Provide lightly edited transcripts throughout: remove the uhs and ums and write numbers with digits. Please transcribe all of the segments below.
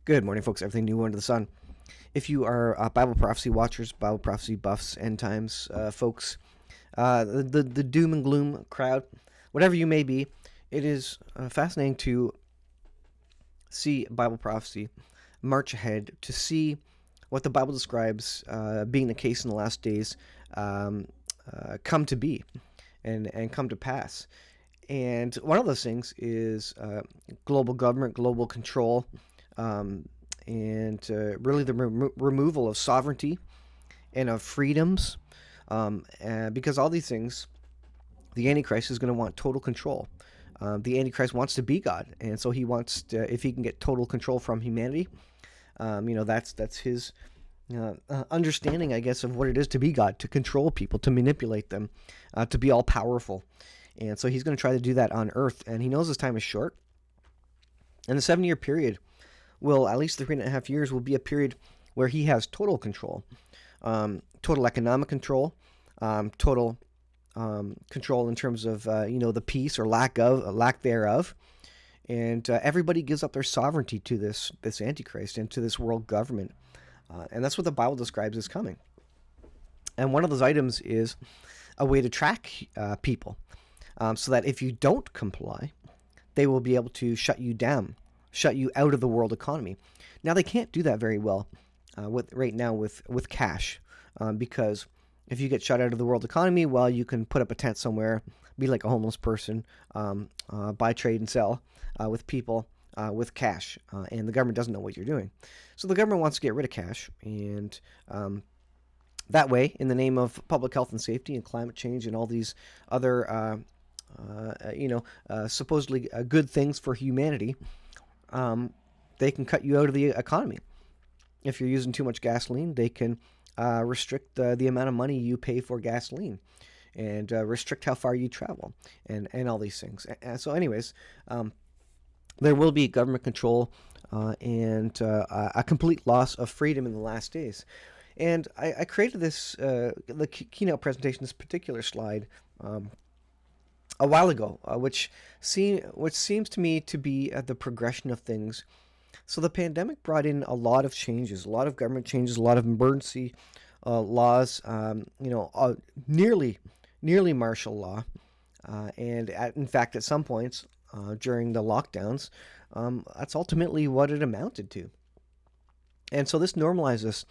Good morning, folks. Everything new under the sun. If you are Bible prophecy watchers, Bible prophecy buffs, end times folks, the doom and gloom crowd, whatever you may be, it is fascinating to see Bible prophecy march ahead, to see what the Bible describes being the case in the last days come to be and come to pass. And one of those things is global government, global control, and really the removal of sovereignty and of freedoms, because all these things, the Antichrist is going to want total control. The Antichrist wants to be God, and so he wants to, if he can get total control from humanity, that's his understanding, I guess, of what it is to be God, to control people, to manipulate them, to be all powerful. And so he's going to try to do that on earth, and he knows his time is short. And the 7-year period will, at least 3.5 years, will be a period where he has total control, total economic control, total control in terms of the peace or lack thereof, and everybody gives up their sovereignty to this Antichrist and to this world government, and that's what the Bible describes as coming. And one of those items is a way to track people, so that if you don't comply, they will be able to shut you down, shut you out of the world economy. Now, they can't do that very well right now with cash, because if you get shut out of the world economy, well, you can put up a tent somewhere, be like a homeless person, buy, trade, and sell with people with cash, and the government doesn't know what you're doing. So the government wants to get rid of cash, and that way, in the name of public health and safety and climate change and all these other supposedly good things for humanity, they can cut you out of the economy. If you're using too much gasoline, they can restrict the amount of money you pay for gasoline, and restrict how far you travel, and all these things. And so anyways, there will be government control and a complete loss of freedom in the last days. And I created this the keynote presentation, this particular slide, a while ago, which seems to me to be the progression of things. So the pandemic brought in a lot of changes, a lot of government changes, a lot of emergency laws, nearly martial law, and in fact, at some points during the lockdowns, that's ultimately what it amounted to. And so this normalizes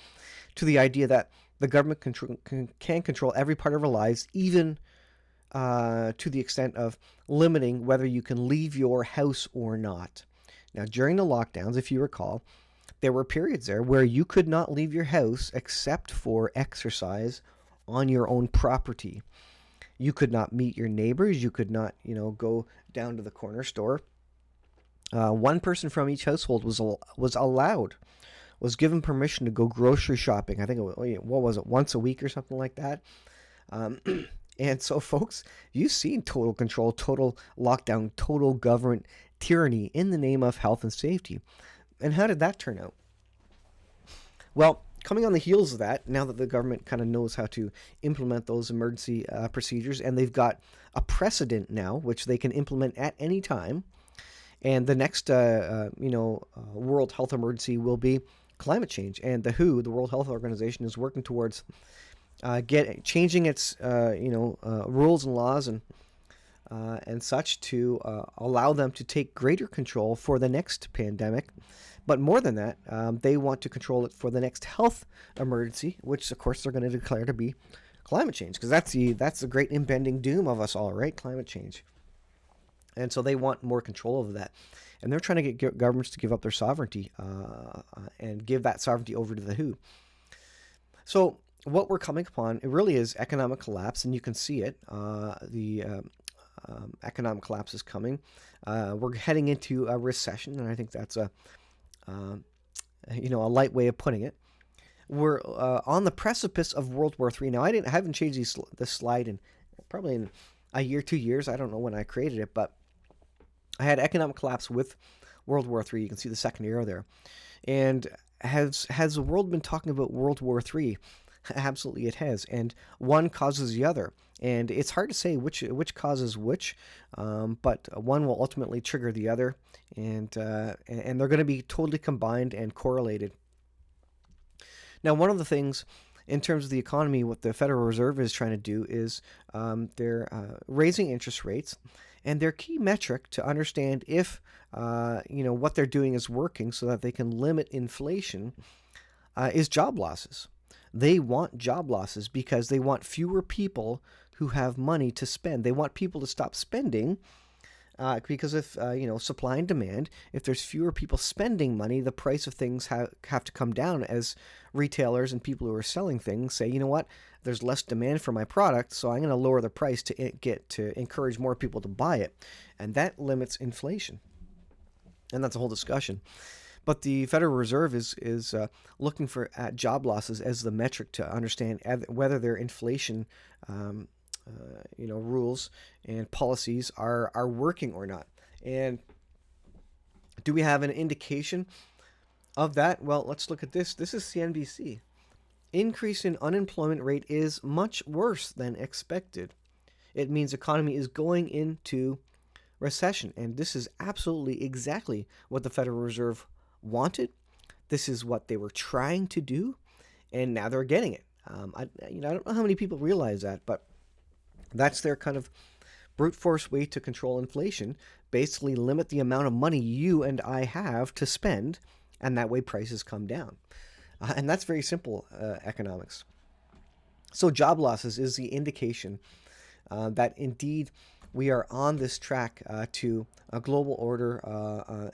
to the idea that the government can control every part of our lives, even to the extent of limiting whether you can leave your house or not. Now, during the lockdowns, if you recall, there were periods there where you could not leave your house except for exercise on your own property. You could not meet your neighbors. You could not, go down to the corner store. One person from each household was given permission to go grocery shopping. I think once a week or something like that. And so, folks, you've seen total control, total lockdown, total government tyranny in the name of health and safety. And how did that turn out? Well, coming on the heels of that, now that the government kind of knows how to implement those emergency procedures, and they've got a precedent now, which they can implement at any time, and the next, world health emergency will be climate change. And the WHO, the World Health Organization, is working towards changing its rules and laws and such to allow them to take greater control for the next pandemic. But more than that, they want to control it for the next health emergency, which of course they're going to declare to be climate change, because that's the great impending doom of us all, right? Climate change. And so they want more control over that, and they're trying to get governments to give up their sovereignty and give that sovereignty over to the WHO. So what we're coming upon, it really is economic collapse, and you can see it. The economic collapse is coming. We're heading into a recession, and I think that's a light way of putting it. We're on the precipice of World War III. Now, I haven't changed this slide in probably in a year, 2 years. I don't know when I created it, but I had economic collapse with World War III. You can see the second arrow there. And has the world been talking about World War III? Absolutely, it has, and one causes the other, and it's hard to say which causes which, but one will ultimately trigger the other, and they're going to be totally combined and correlated. Now, one of the things in terms of the economy, what the Federal Reserve is trying to do is they're raising interest rates, and their key metric to understand if what they're doing is working, so that they can limit inflation, is job losses. They want job losses because they want fewer people who have money to spend. They want people to stop spending because if supply and demand, if there's fewer people spending money, the price of things have to come down as retailers and people who are selling things say, you know what, there's less demand for my product, so I'm going to lower the price to encourage more people to buy it, and that limits inflation, and that's a whole discussion. But the Federal Reserve is looking at job losses as the metric to understand whether their inflation rules and policies are working or not. And do we have an indication of that? Well, let's look at this. This is CNBC. Increase in unemployment rate is much worse than expected. It means economy is going into recession. And this is absolutely exactly what the Federal Reserve wanted. This is what they were trying to do, and now they're getting it. I don't know how many people realize that, but that's their kind of brute force way to control inflation. Basically, limit the amount of money you and I have to spend, and that way prices come down. And that's very simple economics. So job losses is the indication that indeed we are on this track to a global order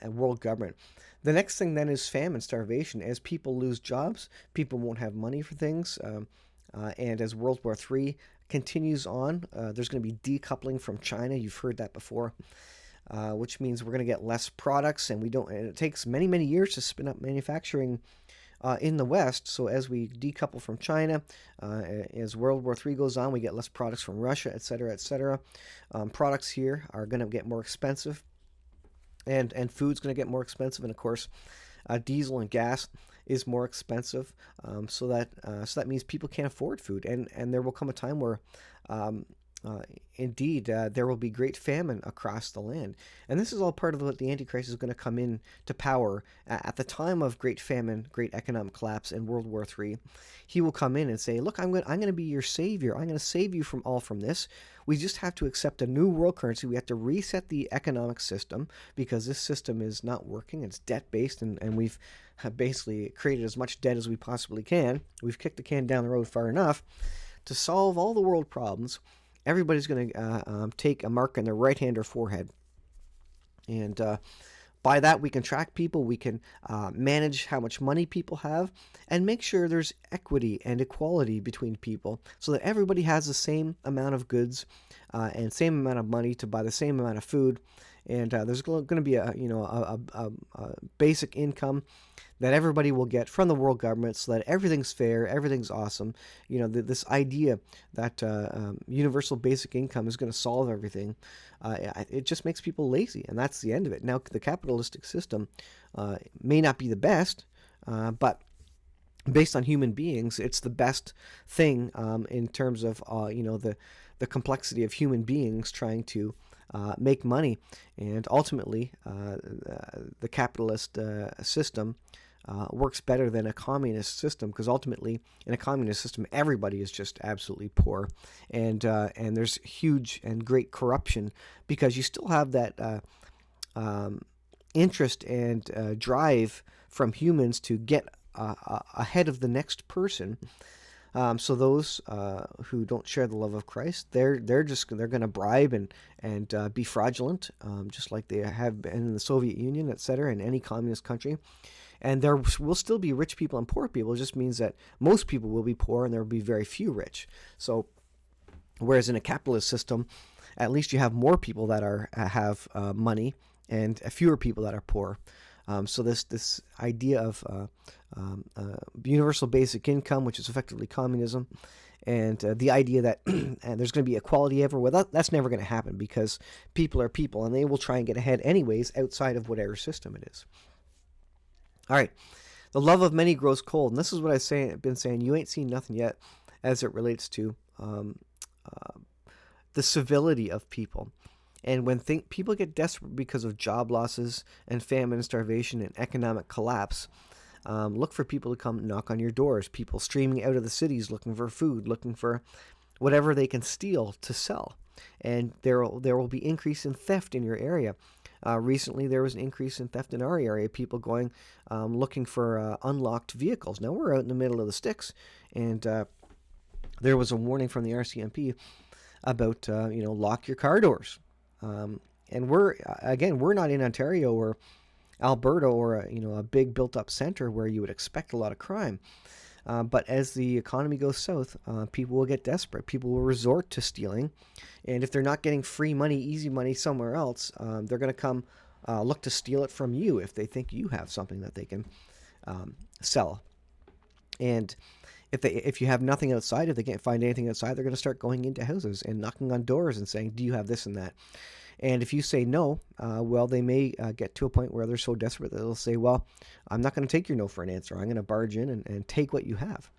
and world government. The next thing then is famine, starvation. As people lose jobs, people won't have money for things. And as World War III continues on, there's going to be decoupling from China. You've heard that before, which means we're going to get less products, and it takes many, many years to spin up manufacturing in the West. So as we decouple from China, as World War III goes on, we get less products from Russia, et cetera, et cetera. Products here are going to get more expensive, and food's going to get more expensive, and of course, diesel and gas is more expensive. So that means people can't afford food, and there will come a time where indeed there will be great famine across the land. And this is all part of what the Antichrist is going to come in to power at the time of great famine, great economic collapse in World War III. He will come in and say, look, I'm going to be your savior. I'm going to save you from this. We just have to accept a new world currency. We have to reset the economic system because this system is not working. It's debt-based, and we've basically created as much debt as we possibly can. We've kicked the can down the road far enough to solve all the world problems. Everybody's going to take a mark on their right hand or forehead. And by that, we can track people, we can manage how much money people have, and make sure there's equity and equality between people so that everybody has the same amount of goods and same amount of money to buy the same amount of food. And there's going to be a basic income that everybody will get from the world government, so that everything's fair, everything's awesome. This idea that universal basic income is going to solve everything, it just makes people lazy, and that's the end of it. Now, the capitalistic system may not be the best, but based on human beings, it's the best thing in terms of the complexity of human beings trying to make money, and ultimately the capitalist system works better than a communist system, because ultimately in a communist system everybody is just absolutely poor, and there's huge and great corruption, because you still have that interest and drive from humans to get ahead of the next person. So those who don't share the love of Christ, they're going to bribe and be fraudulent, just like they have been in the Soviet Union, etc., in any communist country. And there will still be rich people and poor people. It just means that most people will be poor and there will be very few rich. So whereas in a capitalist system, at least you have more people that have money and fewer people that are poor. So this idea of universal basic income, which is effectively communism, and the idea that and there's going to be equality everywhere, that's never going to happen, because people are people, and they will try and get ahead anyways outside of whatever system it is. All right, The love of many grows cold. And this is what I've been saying. You ain't seen nothing yet as it relates to uh, the civility of people. And when people get desperate because of job losses and famine and starvation and economic collapse, look for people to come knock on your doors. People streaming out of the cities looking for food, looking for whatever they can steal to sell. And there will be increase in theft in your area. Recently, there was an increase in theft in our area. People going looking for unlocked vehicles. Now we're out in the middle of the sticks, and there was a warning from the RCMP about lock your car doors. And we're not in Ontario or Alberta or a big built up center where you would expect a lot of crime. But as the economy goes south, people will get desperate. People will resort to stealing. And if they're not getting free money, easy money somewhere else, they're going to come look to steal it from you if they think you have something that they can sell. And if you have nothing outside, if they can't find anything outside, they're going to start going into houses and knocking on doors and saying, do you have this and that? And if you say no, well, they may get to a point where they're so desperate that they'll say, well, I'm not going to take your no for an answer. I'm going to barge in and take what you have.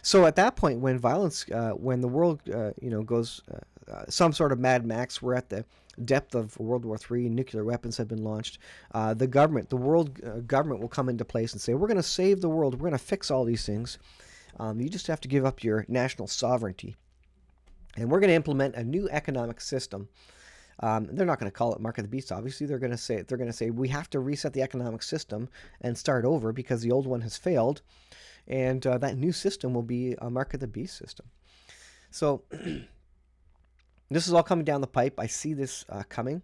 So at that point, when violence, when the world, goes some sort of Mad Max, we're at the depth of World War III, nuclear weapons have been launched, the world government will come into place and say, we're going to save the world. We're going to fix all these things. You just have to give up your national sovereignty. And we're going to implement a new economic system. They're not going to call it Mark of the Beast, obviously. They're going to say we have to reset the economic system and start over because the old one has failed, and that new system will be a Mark of the Beast system. So this is all coming down the pipe. I see this coming.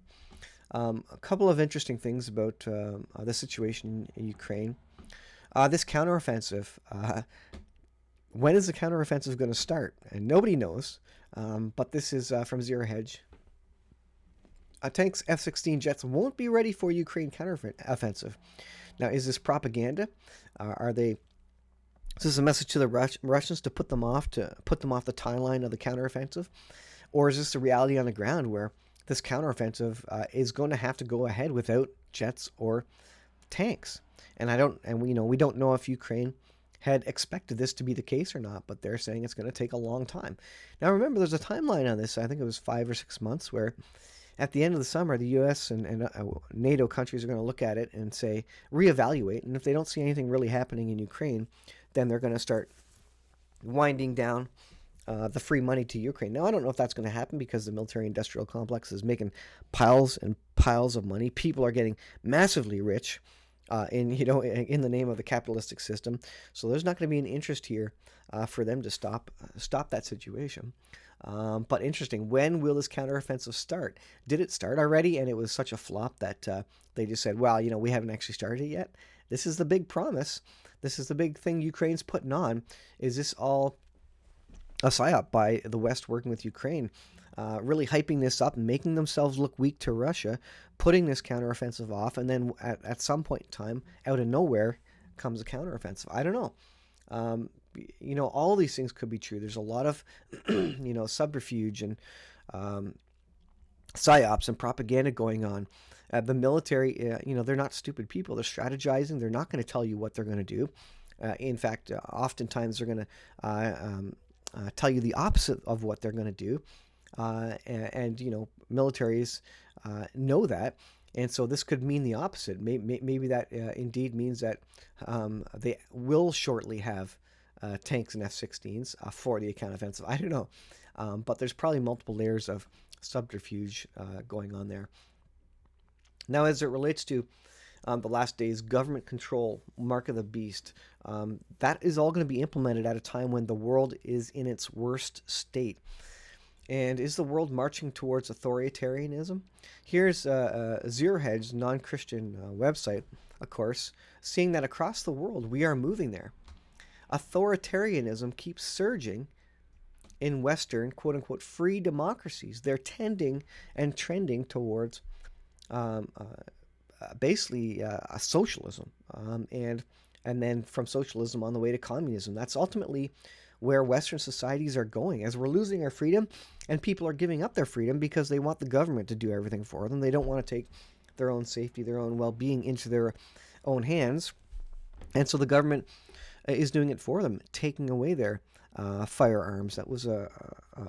A couple of interesting things about the situation in Ukraine. This counteroffensive. When is the counteroffensive going to start? And nobody knows. But this is from Zero Hedge. Tanks, F-16 jets won't be ready for Ukraine counteroffensive. Now, is this propaganda? Is this a message to the Russians to put them off the timeline of the counteroffensive, or is this the reality on the ground where this counteroffensive is going to have to go ahead without jets or tanks? And we don't know if Ukraine had expected this to be the case or not, but they're saying it's going to take a long time. Now, remember, there's a timeline on this. I think it was 5 or 6 months where at the end of the summer, the U.S. and NATO countries are going to look at it and say, reevaluate. And if they don't see anything really happening in Ukraine, then they're going to start winding down the free money to Ukraine. Now, I don't know if that's going to happen because the military-industrial complex is making piles and piles of money. People are getting massively rich in the name of the capitalistic system. So there's not going to be an interest here for them to stop that situation. But interesting, when will this counteroffensive start? Did it start already and it was such a flop that they just said, well, we haven't actually started it yet? This is the big promise. This is the big thing Ukraine's putting on. Is this all a psyop by the West working with Ukraine, really hyping this up, making themselves look weak to Russia, putting this counteroffensive off, and then at some point in time, out of nowhere, comes a counteroffensive? I don't know. All these things could be true. There's a lot of, subterfuge and psyops and propaganda going on. The military, they're not stupid people. They're strategizing. They're not going to tell you what they're going to do. In fact, oftentimes they're going to tell you the opposite of what they're going to do. And militaries know that. And so this could mean the opposite. Maybe that indeed means that they will shortly have tanks and F-16s for the counteroffensive. I don't know. But there's probably multiple layers of subterfuge going on there. Now, as it relates to the last days, government control, Mark of the Beast, that is all going to be implemented at a time when the world is in its worst state. And is the world marching towards authoritarianism? Here's Zero Hedge's non-Christian website, of course, seeing that across the world we are moving there. Authoritarianism keeps surging in Western, quote-unquote, free democracies. They're tending and trending towards basically socialism, and then from socialism on the way to communism. That's ultimately where Western societies are going. As we're losing our freedom and people are giving up their freedom because they want the government to do everything for them. They don't want to take their own safety, their own well-being into their own hands. And so the government is doing it for them, taking away their firearms. That was a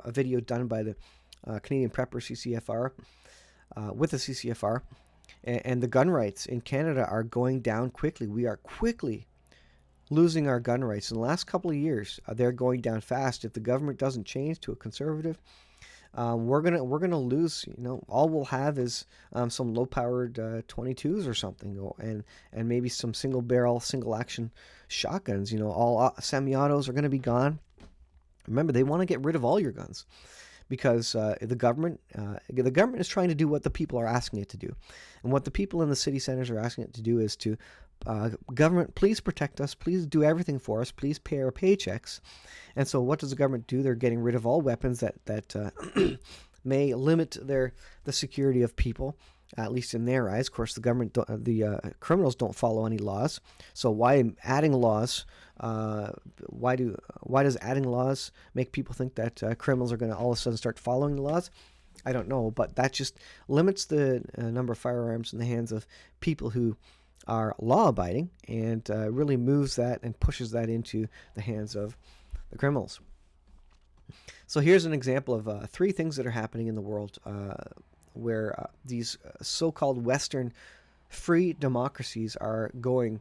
video done by the Canadian Prepper CCFR with the CCFR. And the gun rights in Canada are going down quickly. We are quickly losing our gun rights. In the last couple of years, they're going down fast. If the government doesn't change to a conservative, we're gonna lose. All we'll have is some low-powered 22s or something, and maybe some single-barrel, single-action shotguns. All semi-autos are gonna be gone. Remember, they want to get rid of all your guns because the government is trying to do what the people are asking it to do, and what the people in the city centers are asking it to do is to government, please protect us, please do everything for us, please pay our paychecks. And so what does the government do? They're getting rid of all weapons that may limit the security of people, at least in their eyes. Of course, the criminals don't follow any laws. So why adding laws? Why does adding laws make people think that criminals are going to all of a sudden start following the laws? I don't know, but that just limits the number of firearms in the hands of people who are law-abiding, and really moves that and pushes that into the hands of the criminals. So here's an example of 3 things that are happening in the world where these so-called Western free democracies are going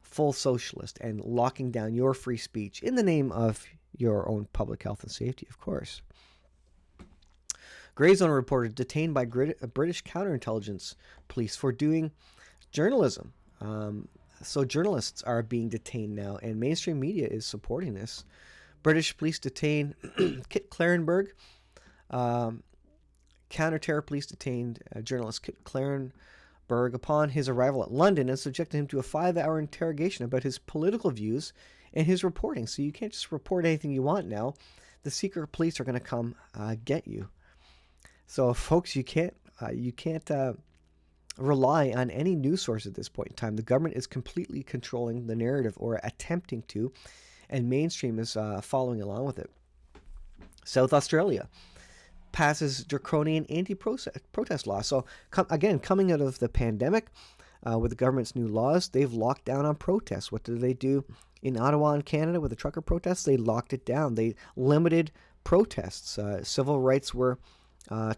full socialist and locking down your free speech in the name of your own public health and safety, of course. Grayzone reporter detained by British counterintelligence police for doing journalism. So journalists are being detained now, and mainstream media is supporting this. British police detain Kit Clarenberg. Counter-terror police detained journalist Kit Clarenberg upon his arrival at London and subjected him to a 5-hour interrogation about his political views and his reporting. So you can't just report anything you want now. The secret police are going to come get you. So folks, you can't rely on any news source at this point in time. The government is completely controlling the narrative, or attempting to, and mainstream is following along with it. South Australia passes draconian anti-protest law. So coming out of the pandemic, with the government's new laws, they've locked down on protests. What did they do in Ottawa and Canada with the trucker protests? They locked it down. They limited protests. Civil rights were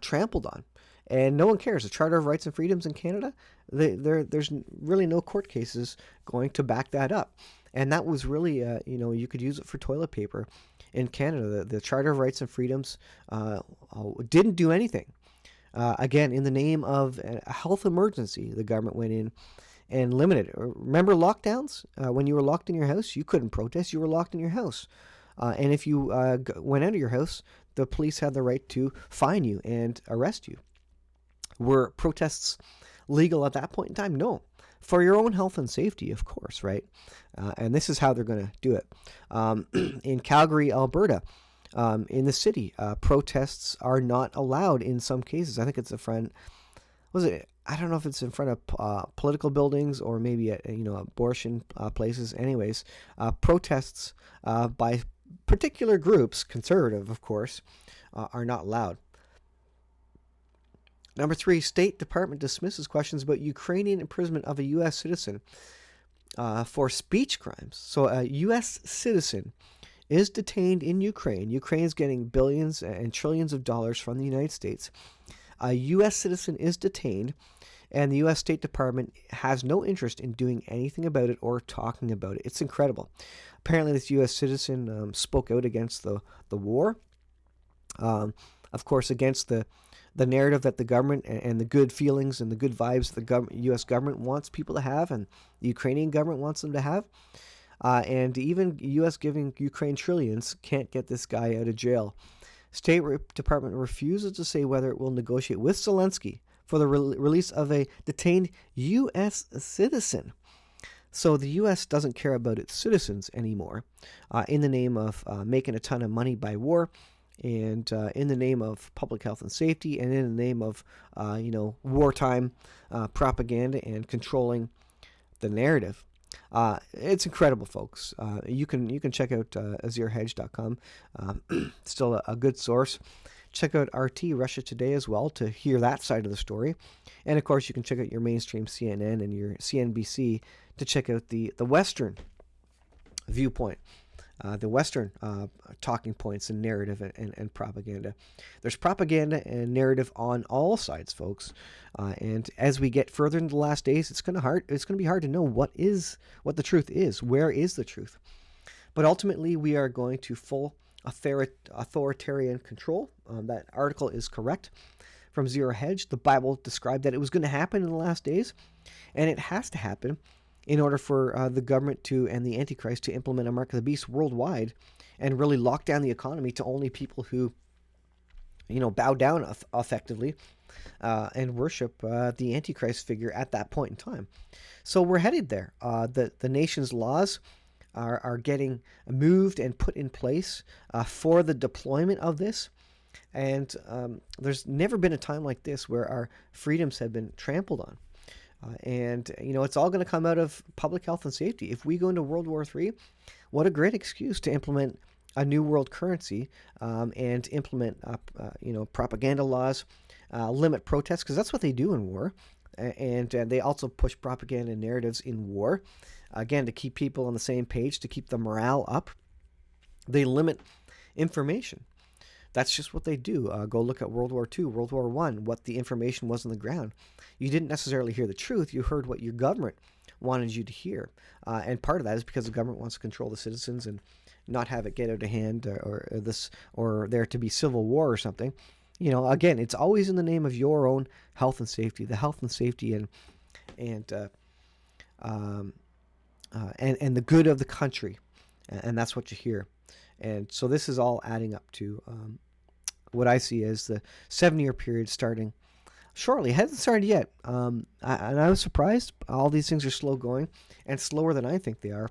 trampled on. And no one cares. The Charter of Rights and Freedoms in Canada, there's really no court cases going to back that up. And that was really, you could use it for toilet paper in Canada. The Charter of Rights and Freedoms didn't do anything. Again, in the name of a health emergency, the government went in and limited it. Remember lockdowns? When you were locked in your house, you couldn't protest. You were locked in your house. And if you went out of your house, the police had the right to fine you and arrest you. Were protests legal at that point in time? No. For your own health and safety, of course, right? And this is how they're going to do it. In Calgary, Alberta, in the city, protests are not allowed in some cases. I think it's I don't know if it's in front of political buildings or maybe at abortion places. Anyways, protests by particular groups, conservative, of course, are not allowed. Number 3, State Department dismisses questions about Ukrainian imprisonment of a U.S. citizen for speech crimes. So a U.S. citizen is detained in Ukraine. Ukraine's getting billions and trillions of dollars from the United States. A U.S. citizen is detained, and the U.S. State Department has no interest in doing anything about it or talking about it. It's incredible. Apparently, this U.S. citizen spoke out against the war, of course, against the narrative that the government and the good feelings and the good vibes the U.S. government wants people to have, and the Ukrainian government wants them to have. And even U.S. giving Ukraine trillions can't get this guy out of jail. State Department refuses to say whether it will negotiate with Zelensky for the release of a detained U.S. citizen. So the U.S. doesn't care about its citizens anymore, in the name of making a ton of money by war, and in the name of public health and safety, and in the name of wartime propaganda and controlling the narrative. It's incredible, folks. You can check out azirhedge.com. Still a good source. check out RT, Russia Today, as well to hear that side of the story. And of course, you can check out your mainstream CNN and your CNBC to check out the Western viewpoint, the Western talking points and narrative and propaganda. There's propaganda and narrative on all sides, folks. And as we get further into the last days, it's going to be hard to know what the truth is. Where is the truth? But ultimately, we are going to full authoritarian control. That article is correct. From Zero Hedge, the Bible described that it was going to happen in the last days, and it has to happen in order for the government and the Antichrist to implement a mark of the beast worldwide and really lock down the economy to only people who, bow down effectively and worship the Antichrist figure at that point in time. So we're headed there. The nation's laws are getting moved and put in place for the deployment of this. And there's never been a time like this where our freedoms have been trampled on. And it's all going to come out of public health and safety. If we go into World War III, what a great excuse to implement a new world currency and implement, propaganda laws, limit protests, because that's what they do in war. And they also push propaganda narratives in war, again, to keep people on the same page, to keep the morale up. They limit information. That's just what they do. Go look at World War II, World War I, what the information was on the ground. You didn't necessarily hear the truth. You heard what your government wanted you to hear. And part of that is because the government wants to control the citizens and not have it get out of hand or there to be civil war or something. Again, it's always in the name of your own health and safety, the health and safety and the good of the country. And that's what you hear. And so this is all adding up to what I see as the 7-year period starting shortly. It hasn't started yet. And I was surprised. All these things are slow going and slower than I think they are.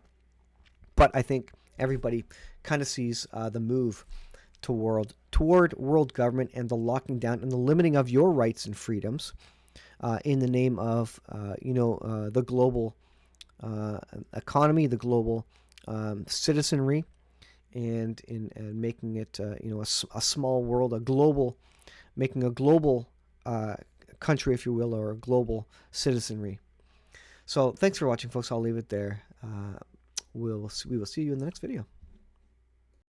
But I think everybody kind of sees the move toward world government and the locking down and the limiting of your rights and freedoms in the name of, the global economy, the global citizenry, and making it, a small world, making a global country, if you will, or a global citizenry. So thanks for watching, folks. I'll leave it there. We will see you in the next video.